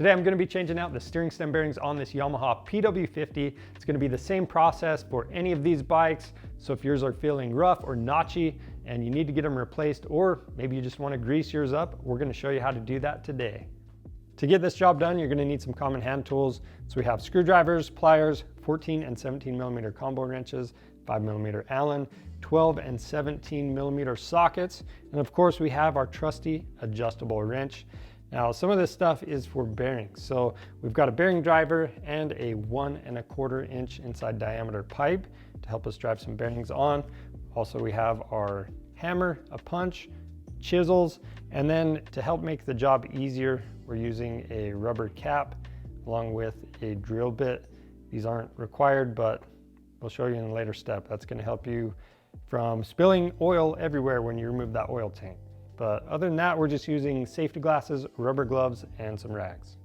Today I'm going to be changing out the steering stem bearings on this Yamaha PW50. It's going to be the same process for any of these bikes. So if yours are feeling rough or notchy and you need to get them replaced, or maybe you just want to grease yours up, we're going to show you how to do that today. To get this job done, you're going to need some common hand tools. So we have screwdrivers, pliers, 14 and 17 millimeter combo wrenches, 5 millimeter Allen, 12 and 17 millimeter sockets, and of course we have our trusty adjustable wrench. Now some of this stuff is for bearings. So we've got a bearing driver and a 1 1/4 inch inside diameter pipe to help us drive some bearings on. Also we have our hammer, a punch, chisels, and then to help make the job easier, we're using a rubber cap along with a drill bit. These aren't required, but we'll show you in a later step. That's going to help you from spilling oil everywhere when you remove that oil tank. But other than that, we're just using safety glasses, rubber gloves, and some rags.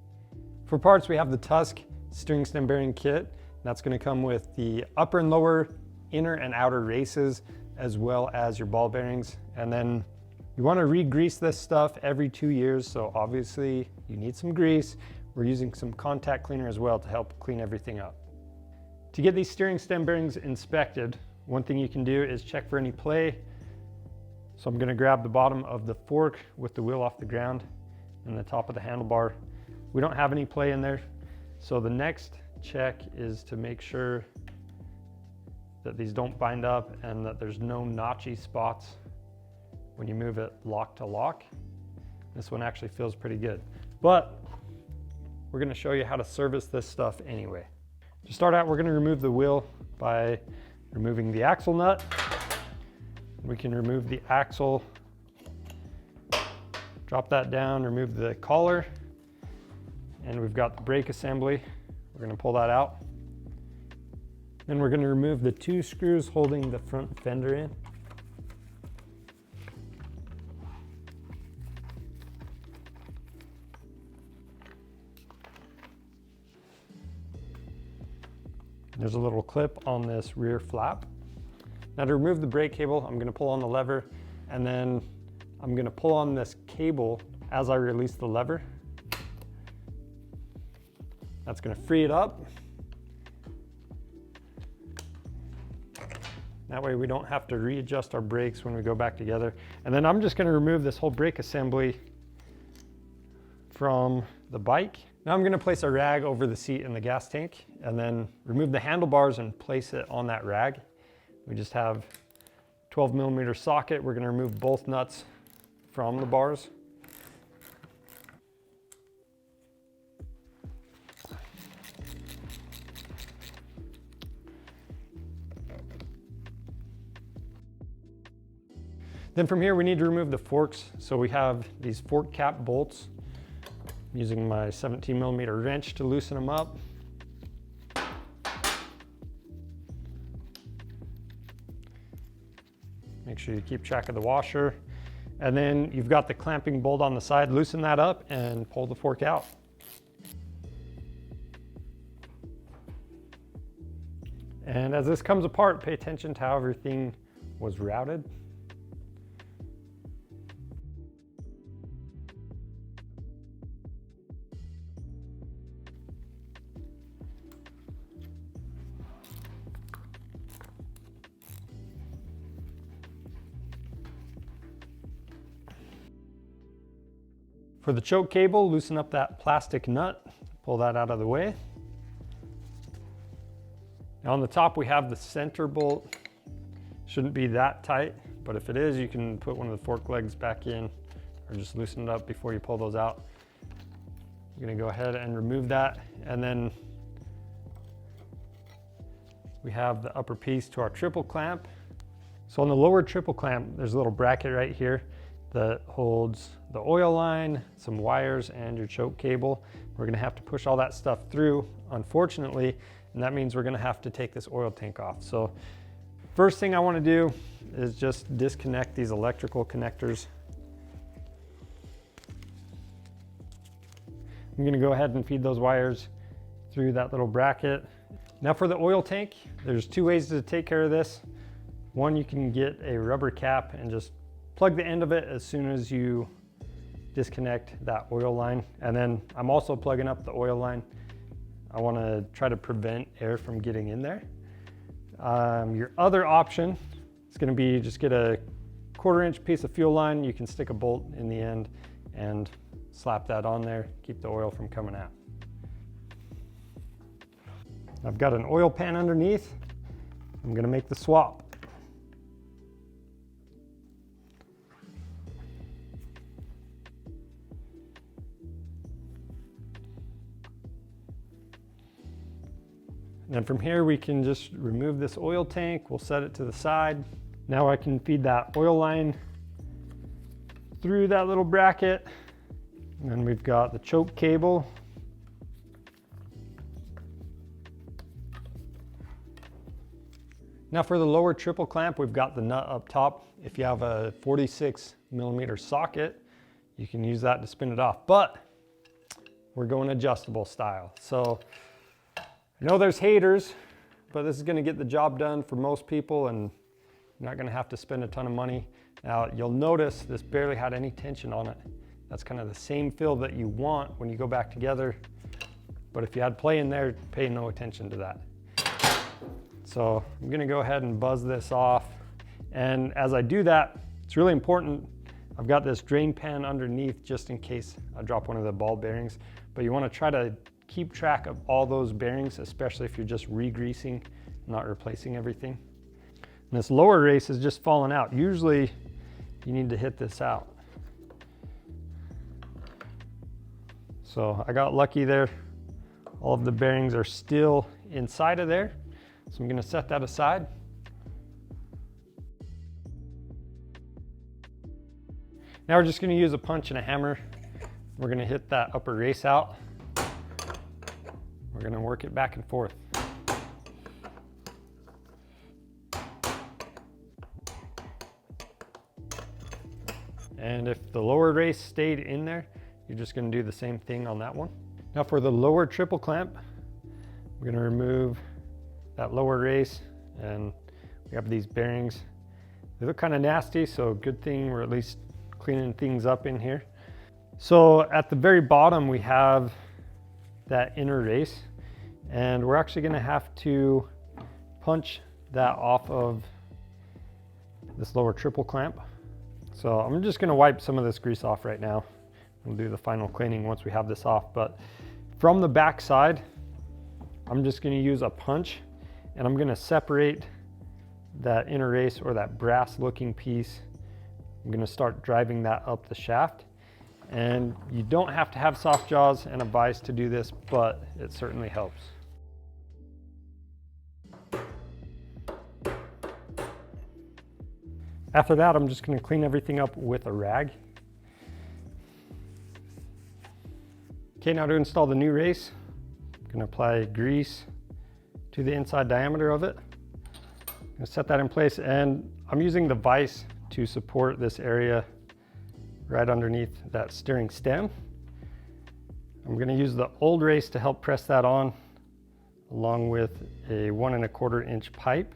For parts, we have the Tusk steering stem bearing kit. That's going to come with the upper and lower, inner and outer races, as well as your ball bearings. And then you want to re-grease this stuff every 2 years. So obviously you need some grease. We're using some contact cleaner as well to help clean everything up. To get these steering stem bearings inspected, one thing you can do is check for any play. So I'm going to grab the bottom of the fork with the wheel off the ground and the top of the handlebar. We don't have any play in there. So the next check is to make sure that these don't bind up and that there's no notchy spots when you move it lock to lock. This one actually feels pretty good, but we're going to show you how to service this stuff anyway. To start out, we're going to remove the wheel by removing the axle nut. We can remove the axle, drop that down, remove the collar, and we've got the brake assembly. We're going to pull that out. Then we're going to remove the 2 screws holding the front fender in. There's a little clip on this rear flap. Now to remove the brake cable, I'm going to pull on the lever, and then I'm going to pull on this cable as I release the lever. That's going to free it up. That way we don't have to readjust our brakes when we go back together. And then I'm just going to remove this whole brake assembly from the bike. Now I'm going to place a rag over the seat and the gas tank, and then remove the handlebars and place it on that rag. We just have 12 millimeter socket. We're going to remove both nuts from the bars. Then from here we need to remove the forks. So we have these fork cap bolts. I'm using my 17 millimeter wrench to loosen them up. Make sure you keep track of the washer. And then you've got the clamping bolt on the side. Loosen that up and pull the fork out. And as this comes apart, pay attention to how everything was routed. For the choke cable, loosen up that plastic nut, pull that out of the way. Now on the top we have the center bolt. Shouldn't be that tight, but if it is, you can put one of the fork legs back in or just loosen it up before you pull those out. I'm going to go ahead and remove that, and then we have the upper piece to our triple clamp. So on the lower triple clamp, there's a little bracket right here that holds the oil line, some wires, and your choke cable. We're going to have to push all that stuff through, unfortunately, and that means we're going to have to take this oil tank off. So first thing I want to do is just disconnect these electrical connectors. I'm going to go ahead and feed those wires through that little bracket. Now for the oil tank, there's 2 ways to take care of this. One, you can get a rubber cap and just plug the end of it as soon as you disconnect that oil line. And then I'm also plugging up the oil line. I want to try to prevent air from getting in there. Your other option is going to be just get a 1/4 inch piece of fuel line. You can stick a bolt in the end and slap that on there, keep the oil from coming out. I've got an oil pan underneath. I'm going to make the swap. And then from here, we can just remove this oil tank. We'll set it to the side. Now I can feed that oil line through that little bracket. And then we've got the choke cable. Now for the lower triple clamp, we've got the nut up top. If you have a 46mm socket, you can use that to spin it off, but we're going adjustable style. So I know there's haters, but this is going to get the job done for most people, and you're not going to have to spend a ton of money. Now you'll notice this barely had any tension on it. That's kind of the same feel that you want when you go back together. But if you had play in there, pay no attention to that. So I'm going to go ahead and buzz this off. And as I do that, it's really important. I've got this drain pan underneath just in case I drop one of the ball bearings, but you want to try to keep track of all those bearings, especially if you're just re-greasing, not replacing everything. And this lower race is just falling out. Usually you need to hit this out. So I got lucky there. All of the bearings are still inside of there. So I'm going to set that aside. Now we're just going to use a punch and a hammer. We're going to hit that upper race out. We're going to work it back and forth. And if the lower race stayed in there, you're just going to do the same thing on that one. Now for the lower triple clamp, we're going to remove that lower race, and we have these bearings. They look kind of nasty, so good thing we're at least cleaning things up in here. So at the very bottom, we have that inner race, and we're actually going to have to punch that off of this lower triple clamp. So I'm just going to wipe some of this grease off right now. We'll do the final cleaning once we have this off. But from the back side, I'm just going to use a punch, and I'm going to separate that inner race, or that brass looking piece. I'm going to start driving that up the shaft. And you don't have to have soft jaws and a vise to do this, but it certainly helps. After that, I'm just going to clean everything up with a rag. Okay, now to install the new race, I'm going to apply grease to the inside diameter of it. I'm going to set that in place, and I'm using the vise to support this area right underneath that steering stem. I'm going to use the old race to help press that on, along with a 1 1/4 inch pipe.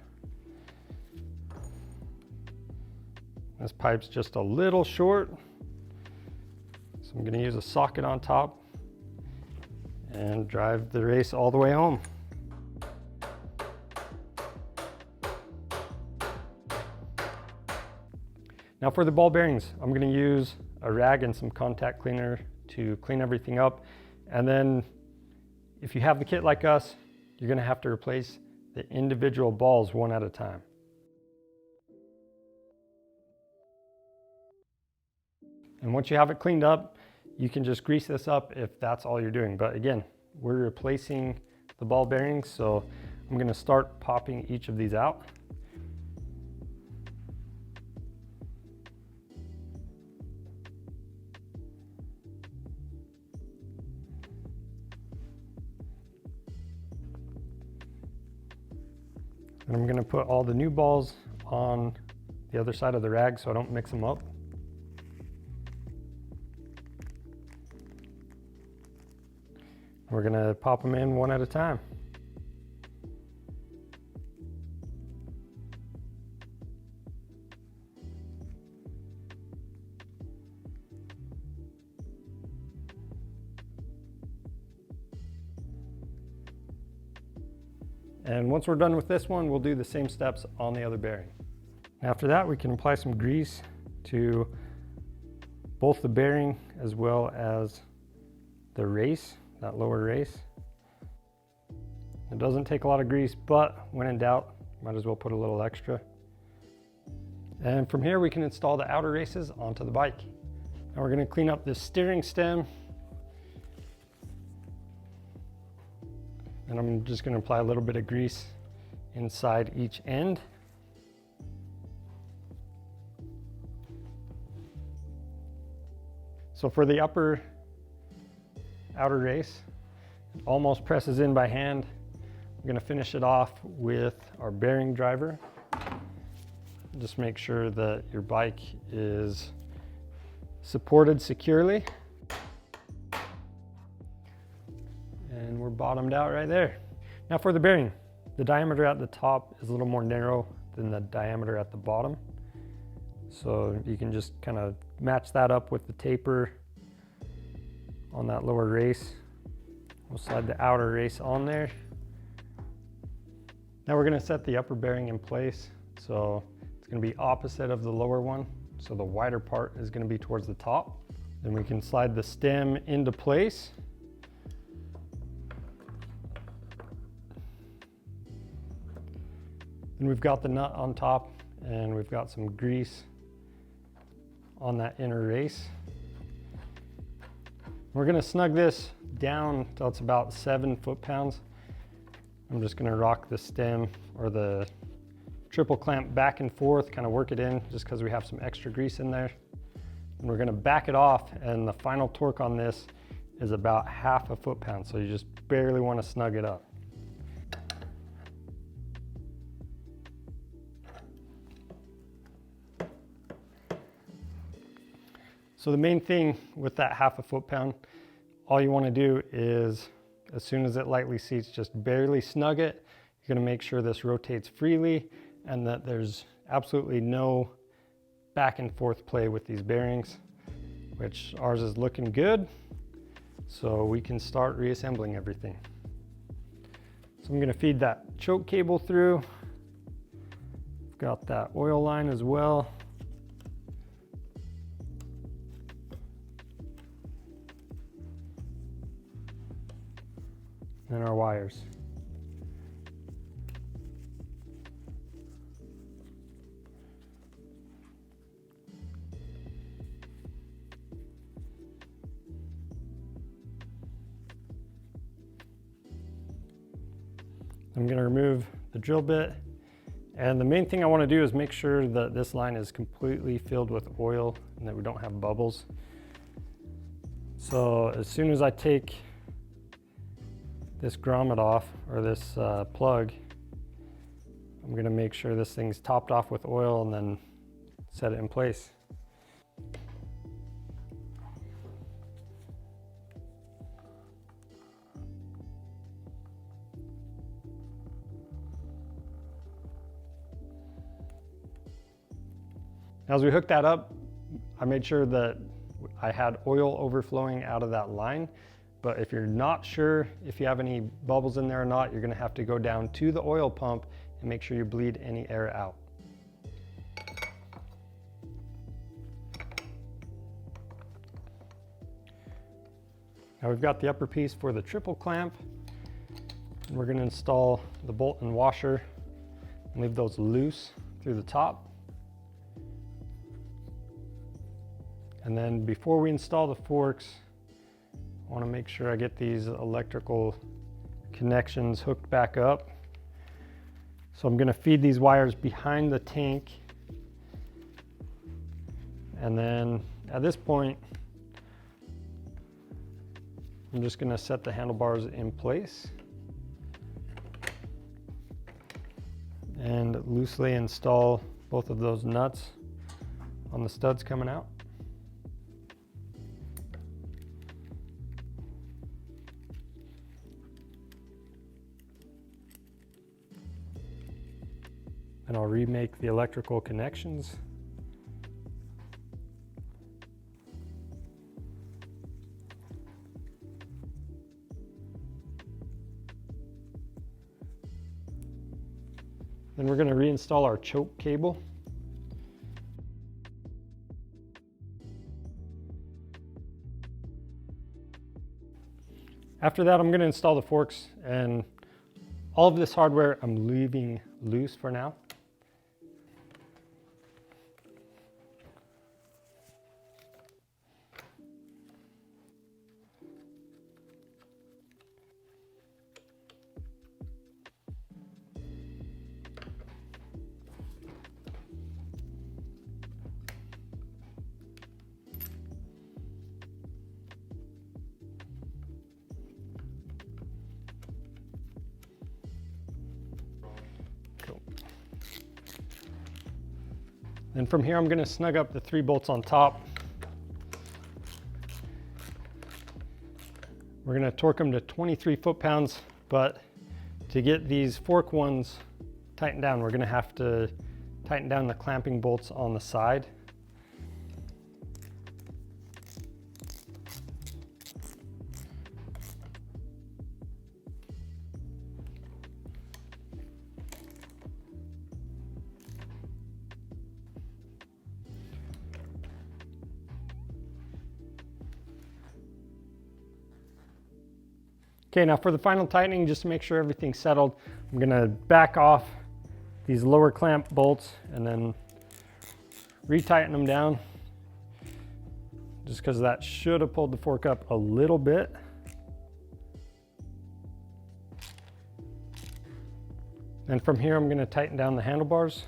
This pipe's just a little short, so I'm going to use a socket on top and drive the race all the way home. Now for the ball bearings, I'm going to use a rag and some contact cleaner to clean everything up. And then if you have the kit like us, you're going to have to replace the individual balls one at a time. And once you have it cleaned up, you can just grease this up if that's all you're doing. But again, we're replacing the ball bearings, so I'm going to start popping each of these out. And I'm going to put all the new balls on the other side of the rag so I don't mix them up. We're going to pop them in one at a time. And once we're done with this one, we'll do the same steps on the other bearing. After that, we can apply some grease to both the bearing as well as the race, that lower race. It doesn't take a lot of grease, but when in doubt, might as well put a little extra. And from here, we can install the outer races onto the bike. Now we're gonna clean up this steering stem. And I'm just gonna apply a little bit of grease inside each end. So for the outer race, it almost presses in by hand. I'm gonna finish it off with our bearing driver. Just make sure that your bike is supported securely. And we're bottomed out right there. Now for the bearing, the diameter at the top is a little more narrow than the diameter at the bottom. So you can just kind of match that up with the taper on that lower race. We'll slide the outer race on there. Now we're gonna set the upper bearing in place. So it's gonna be opposite of the lower one. So the wider part is gonna be towards the top. Then we can slide the stem into place. Then we've got the nut on top and we've got some grease on that inner race. We're gonna snug this down till it's about 7 foot-pounds. I'm just gonna rock the stem or the triple clamp back and forth, kind of work it in just because we have some extra grease in there. And we're gonna back it off, and the final torque on this is about 1/2 foot-pound. So you just barely wanna snug it up. So the main thing with that 1/2 foot-pound, all you wanna do is, as soon as it lightly seats, just barely snug it. You're gonna make sure this rotates freely and that there's absolutely no back and forth play with these bearings, which ours is looking good. So we can start reassembling everything. So I'm gonna feed that choke cable through. Got that oil line as well. And our wires. I'm going to remove the drill bit, and the main thing I want to do is make sure that this line is completely filled with oil and that we don't have bubbles. So as soon as I take this grommet off, or this plug, I'm gonna make sure this thing's topped off with oil and then set it in place. As we hooked that up, I made sure that I had oil overflowing out of that line. But if you're not sure if you have any bubbles in there or not, you're gonna have to go down to the oil pump and make sure you bleed any air out. Now we've got the upper piece for the triple clamp. And we're gonna install the bolt and washer and leave those loose through the top. And then before we install the forks, I want to make sure I get these electrical connections hooked back up. So I'm going to feed these wires behind the tank. And then at this point, I'm just going to set the handlebars in place and loosely install both of those nuts on the studs coming out. And I'll remake the electrical connections. Then we're going to reinstall our choke cable. After that, I'm going to install the forks, and all of this hardware I'm leaving loose for now. Then from here, I'm going to snug up the 3 bolts on top. We're going to torque them to 23 foot-pounds, but to get these fork ones tightened down, we're going to have to tighten down the clamping bolts on the side. Okay, now for the final tightening, just to make sure everything's settled, I'm gonna back off these lower clamp bolts and then retighten them down, just because that should have pulled the fork up a little bit. And from here, I'm gonna tighten down the handlebars.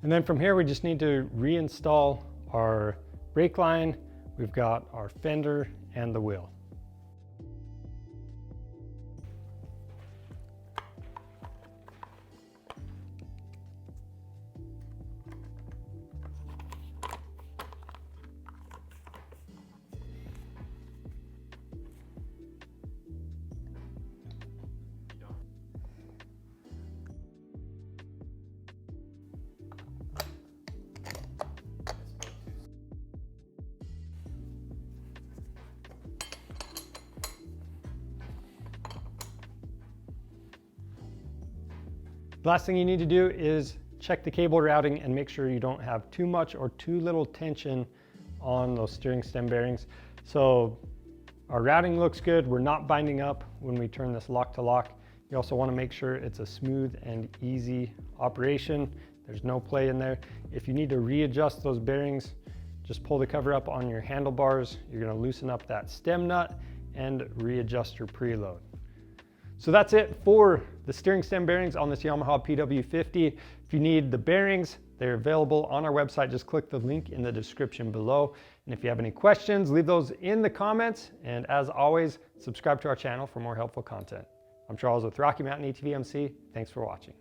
And then from here, we just need to reinstall our brake line. We've got our fender and the wheel. The last thing you need to do is check the cable routing and make sure you don't have too much or too little tension on those steering stem bearings. So our routing looks good. We're not binding up when we turn this lock to lock. You also want to make sure it's a smooth and easy operation. There's no play in there. If you need to readjust those bearings, just pull the cover up on your handlebars. You're going to loosen up that stem nut and readjust your preload. So that's it for the steering stem bearings on this Yamaha PW50. If you need the bearings, they're available on our website. Just click the link in the description below. And if you have any questions, leave those in the comments. And as always, subscribe to our channel for more helpful content. I'm Charles with Rocky Mountain ETVMC. Thanks for watching.